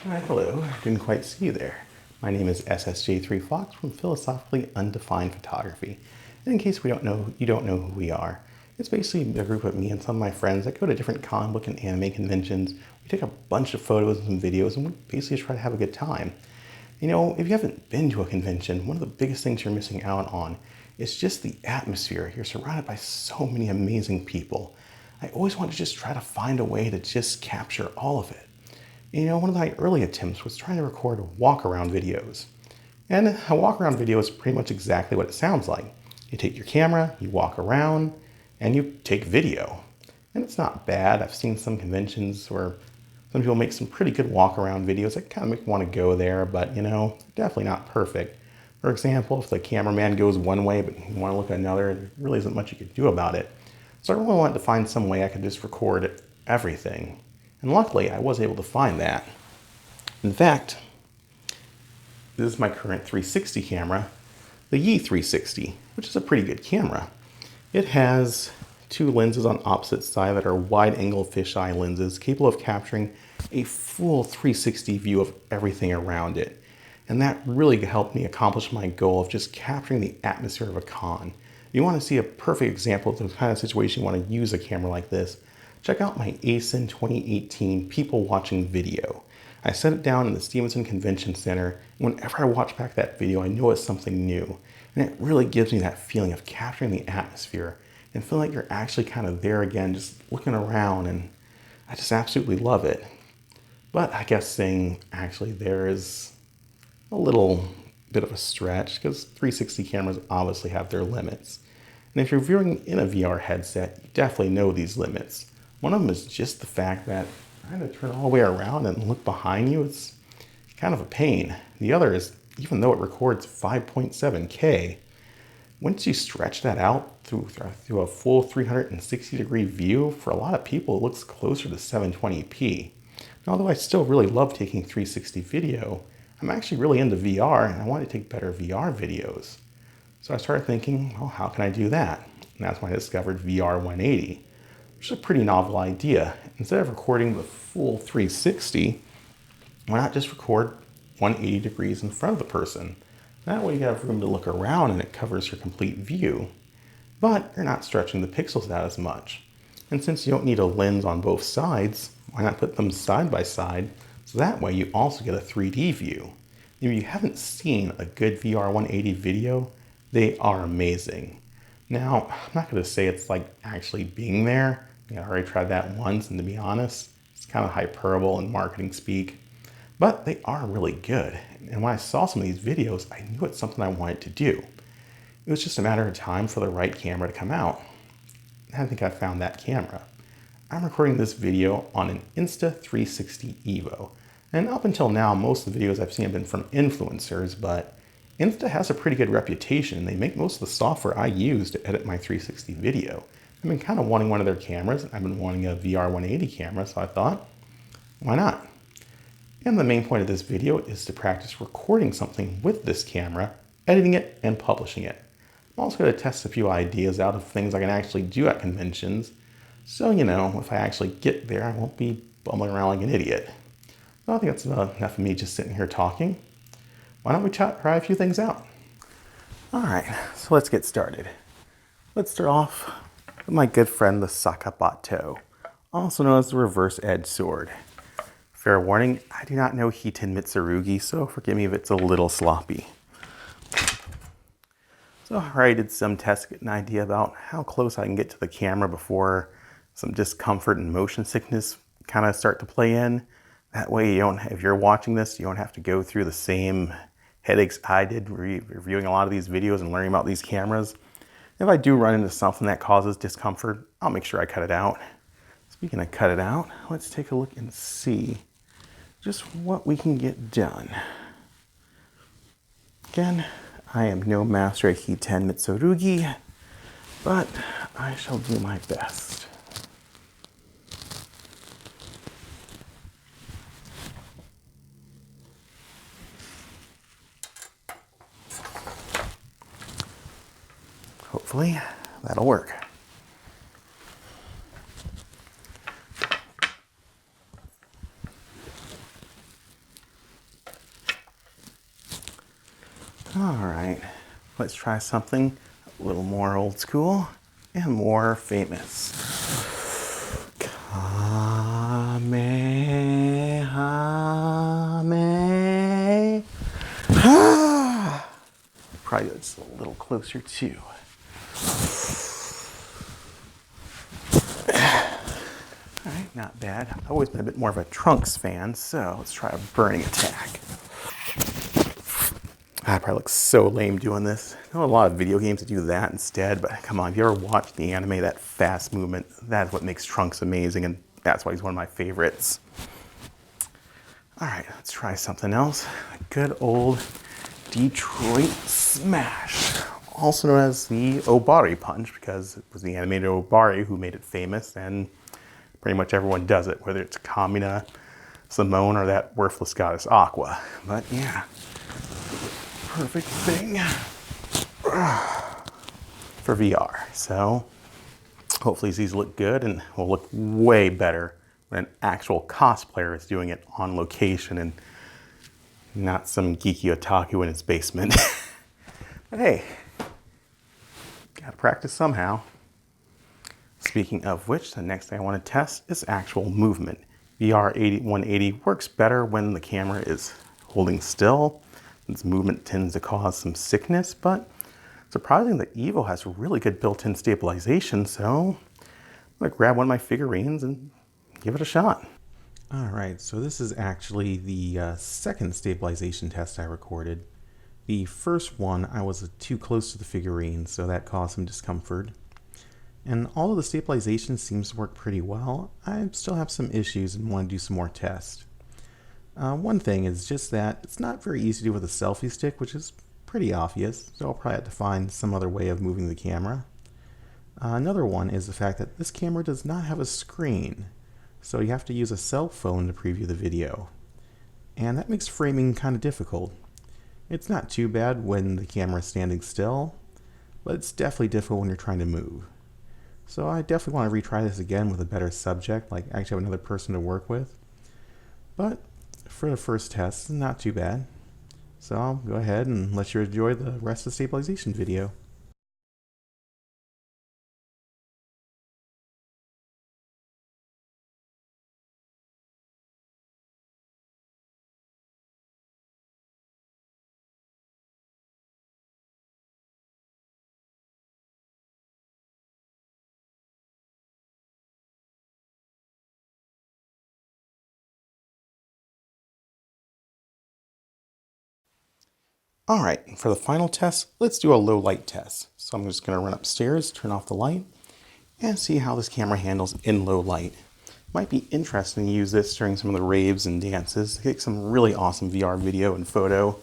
Hi, hello. I didn't quite see you there. My name is SSJ3 Fox from Philosophically Undefined Photography. And in case you don't know who we are, it's basically a group of me and some of my friends that go to different comic book and anime conventions. We take a bunch of photos and some videos and we basically try to have a good time. You know, if you haven't been to a convention, one of the biggest things you're missing out on is just the atmosphere. You're surrounded by so many amazing people. I always want to just try to find a way to just capture all of it. You know, one of my early attempts was trying to record walk-around videos. And a walk-around video is pretty much exactly what it sounds like. You take your camera, you walk around, and you take video. And it's not bad. I've seen some conventions where some people make some pretty good walk-around videos that kind of make me want to go there, but you know, definitely not perfect. For example, if the cameraman goes one way but you want to look at another, there really isn't much you could do about it. So I really wanted to find some way I could just record everything. And luckily, I was able to find that. In fact, this is my current 360 camera, the Yi360, which is a pretty good camera. It has two lenses on opposite side that are wide-angle fisheye lenses capable of capturing a full 360 view of everything around it. And that really helped me accomplish my goal of just capturing the atmosphere of a con. If you want to see a perfect example of the kind of situation you want to use a camera like this, check out my ASIN 2018 People Watching video. I set it down in the Stevenson Convention Center, and whenever I watch back that video, I know it's something new. And it really gives me that feeling of capturing the atmosphere and feeling like you're actually kind of there again, just looking around, and I just absolutely love it. But I guess saying actually there is a little bit of a stretch because 360 cameras obviously have their limits. And if you're viewing in a VR headset, you definitely know these limits. One of them is just the fact that trying to turn all the way around and look behind you, it's kind of a pain. The other is, even though it records 5.7K, once you stretch that out through a full 360-degree view, for a lot of people it looks closer to 720p. And although I still really love taking 360 video, I'm actually really into VR and I want to take better VR videos. So I started thinking, well, how can I do that? And that's when I discovered VR180, which is a pretty novel idea. Instead of recording the full 360, why not just record 180 degrees in front of the person? That way you have room to look around and it covers your complete view. But you're not stretching the pixels out as much. And since you don't need a lens on both sides, why not put them side by side so that way you also get a 3D view? If you haven't seen a good VR180 video, they are amazing. Now, I'm not going to say it's like actually being there. I already tried that once, and to be honest, it's kind of hyperbole and marketing speak. But they are really good. And when I saw some of these videos, I knew it's something I wanted to do. It was just a matter of time for the right camera to come out. And I think I found that camera. I'm recording this video on an Insta360 Evo. And up until now, most of the videos I've seen have been from influencers, but Insta has a pretty good reputation. They make most of the software I use to edit my 360 video. I've been kind of wanting one of their cameras. I've been wanting a VR180 camera, so I thought, why not? And the main point of this video is to practice recording something with this camera, editing it, and publishing it. I'm also going to test a few ideas out of things I can actually do at conventions. So, you know, if I actually get there, I won't be bumbling around like an idiot. So I think that's enough of me just sitting here talking. Why don't we try a few things out? All right, so let's get started. Let's start off with my good friend, the Sakabato, also known as the reverse edge sword. Fair warning, I do not know Hiten Mitsurugi, so forgive me if it's a little sloppy. So I already did some tests to get an idea about how close I can get to the camera before some discomfort and motion sickness kind of start to play in. That way, if you're watching this, you don't have to go through the same headaches I did reviewing a lot of these videos and learning about these cameras. If I do run into something that causes discomfort, I'll make sure I cut it out. Speaking of cut it out, let's take a look and see just what we can get done. Again, I am no master at Hiten Mitsurugi, but I shall do my best. Hopefully, that'll work. All right, let's try something a little more old school and more famous. Kamehameha. Probably just a little closer too. All right, not bad. I've always been a bit more of a Trunks fan, so let's try a burning attack. I probably look so lame doing this. I know a lot of video games that do that instead, but come on, if you ever watched the anime, that fast movement, that's what makes Trunks amazing, and that's why he's one of my favorites. All right, let's try something else. A good old Detroit Smash, also known as the Obari Punch, because it was the animator Obari who made it famous, and pretty much everyone does it, whether it's Kamina, Simone, or that worthless goddess Aqua. But yeah, perfect thing for VR. So hopefully these look good and will look way better when an actual cosplayer is doing it on location and not some geeky otaku in his basement. But hey, gotta practice somehow. Speaking of which, the next thing I want to test is actual movement. VR180 works better when the camera is holding still, since movement tends to cause some sickness, but surprisingly, the Evo has really good built-in stabilization, so I'm gonna grab one of my figurines and give it a shot. All right, so this is actually the second stabilization test I recorded. The first one, I was too close to the figurine, so that caused some discomfort. And although the stabilization seems to work pretty well, I still have some issues and want to do some more tests. One thing is just that it's not very easy to do with a selfie stick, which is pretty obvious, so I'll probably have to find some other way of moving the camera. Another one is the fact that this camera does not have a screen, so you have to use a cell phone to preview the video. And that makes framing kind of difficult. It's not too bad when the camera is standing still, but it's definitely difficult when you're trying to move. So I definitely want to retry this again with a better subject, like actually have another person to work with. But for the first test, not too bad. So I'll go ahead and let you enjoy the rest of the stabilization video. All right, for the final test, let's do a low light test. So I'm just gonna run upstairs, turn off the light, and see how this camera handles in low light. Might be interesting to use this during some of the raves and dances to get some really awesome VR video and photo.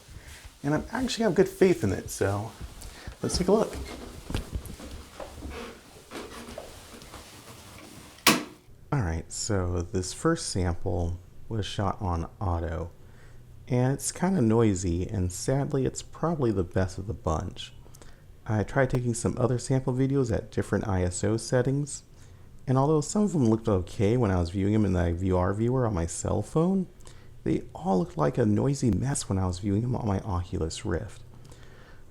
And I actually have good faith in it, so let's take a look. All right, so this first sample was shot on auto, and it's kind of noisy, and sadly it's probably the best of the bunch. I tried taking some other sample videos at different ISO settings, and although some of them looked okay when I was viewing them in the VR viewer on my cell phone, they all looked like a noisy mess when I was viewing them on my Oculus Rift.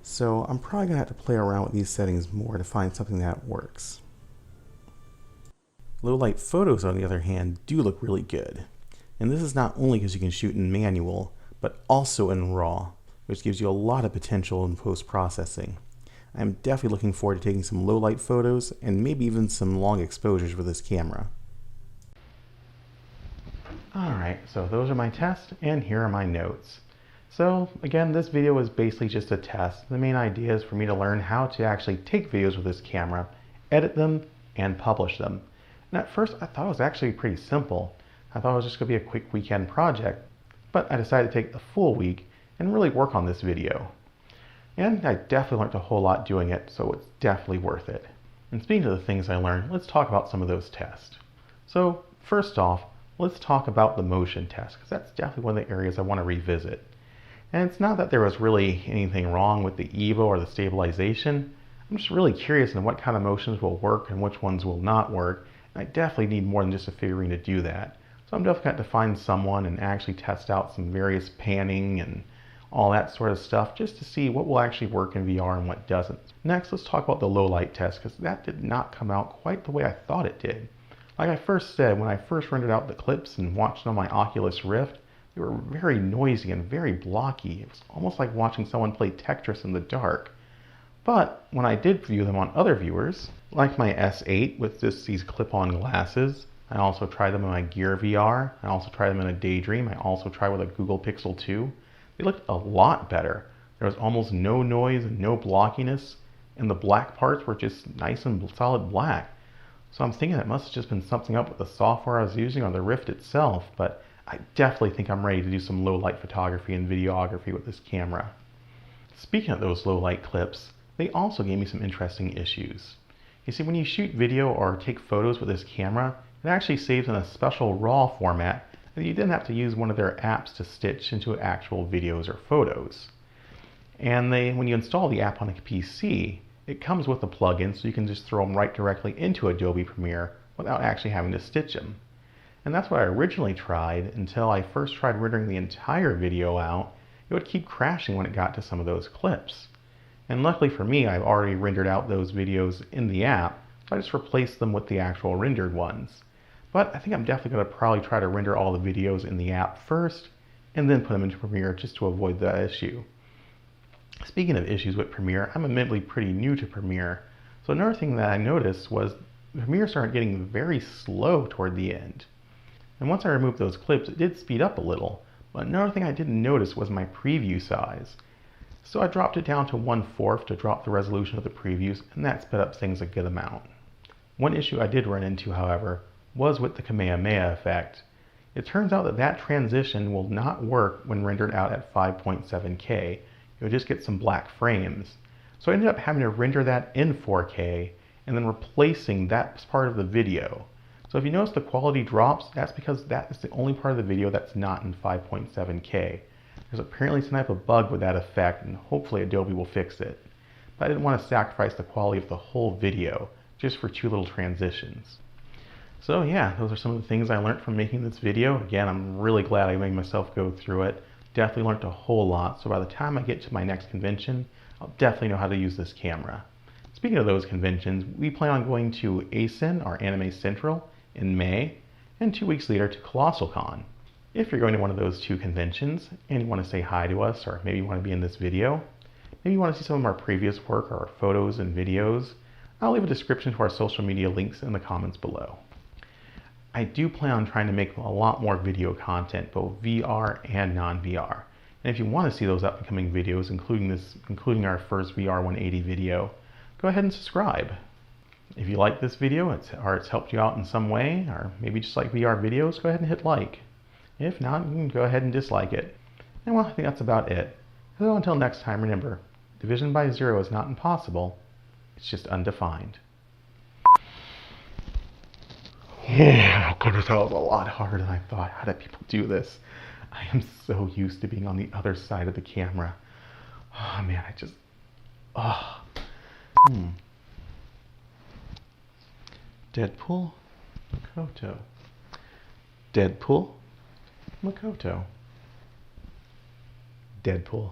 So I'm probably gonna have to play around with these settings more to find something that works. Low light photos, on the other hand, do look really good. And this is not only because you can shoot in manual, but also in RAW, which gives you a lot of potential in post-processing. I'm definitely looking forward to taking some low light photos and maybe even some long exposures with this camera. Alright, so those are my tests and here are my notes. So again, this video was basically just a test. The main idea is for me to learn how to actually take videos with this camera, edit them, and publish them. And at first I thought it was actually pretty simple. I thought it was just going to be a quick weekend project, but I decided to take a full week and really work on this video. And I definitely learned a whole lot doing it, so it's definitely worth it. And speaking of the things I learned, let's talk about some of those tests. So first off, let's talk about the motion test, because that's definitely one of the areas I want to revisit. And it's not that there was really anything wrong with the Evo or the stabilization. I'm just really curious on what kind of motions will work and which ones will not work. And I definitely need more than just a figurine to do that. So I'm definitely going to find someone and actually test out some various panning and all that sort of stuff, just to see what will actually work in VR and what doesn't. Next, let's talk about the low light test, because that did not come out quite the way I thought it did. Like I first said, when I first rendered out the clips and watched them on my Oculus Rift, they were very noisy and very blocky. It was almost like watching someone play Tetris in the dark. But when I did view them on other viewers, like my S8 with just these clip-on glasses, I also tried them in my Gear VR, I also tried them in a Daydream, I also tried with a Google Pixel 2. They looked a lot better. There was almost no noise and no blockiness, and the black parts were just nice and solid black. So I'm thinking it must have just been something up with the software I was using on the Rift itself, but I definitely think I'm ready to do some low light photography and videography with this camera. Speaking of those low light clips, they also gave me some interesting issues. You see, when you shoot video or take photos with this camera, it actually saves in a special RAW format that you then have to use one of their apps to stitch into actual videos or photos. And when you install the app on a PC, it comes with a plugin so you can just throw them right directly into Adobe Premiere without actually having to stitch them. And that's what I originally tried until I first tried rendering the entire video out. It would keep crashing when it got to some of those clips. And luckily for me, I've already rendered out those videos in the app, so I just replaced them with the actual rendered ones. But I think I'm definitely going to probably try to render all the videos in the app first, and then put them into Premiere just to avoid that issue. Speaking of issues with Premiere, I'm admittedly pretty new to Premiere, so another thing that I noticed was Premiere started getting very slow toward the end. And once I removed those clips, it did speed up a little, but another thing I didn't notice was my preview size. So I dropped it down to 1/4 to drop the resolution of the previews, and that sped up things a good amount. One issue I did run into, however, was with the Kamehameha effect. It turns out that that transition will not work when rendered out at 5.7K. You'll just get some black frames. So I ended up having to render that in 4K and then replacing that part of the video. So if you notice the quality drops, that's because that is the only part of the video that's not in 5.7K. There's apparently some type of bug with that effect, and hopefully Adobe will fix it. But I didn't want to sacrifice the quality of the whole video just for two little transitions. So yeah, those are some of the things I learned from making this video. Again, I'm really glad I made myself go through it. Definitely learned a whole lot, so by the time I get to my next convention, I'll definitely know how to use this camera. Speaking of those conventions, we plan on going to ACEN, or Anime Central, in May, and 2 weeks later to ColossalCon. If you're going to one of those two conventions and you want to say hi to us, or maybe you want to be in this video, maybe you want to see some of our previous work or our photos and videos, I'll leave a description to our social media links in the comments below. I do plan on trying to make a lot more video content, both VR and non-VR. And if you want to see those up and coming videos, including our first VR180 video, go ahead and subscribe. If you like this video or it's helped you out in some way, or maybe just like VR videos, go ahead and hit like. If not, you can go ahead and dislike it. And well, I think that's about it. So until next time, remember, division by zero is not impossible, it's just undefined. Oh goodness, that was a lot harder than I thought. How do people do this? I am so used to being on the other side of the camera. Oh man, Deadpool, Makoto. Deadpool, Makoto. Deadpool.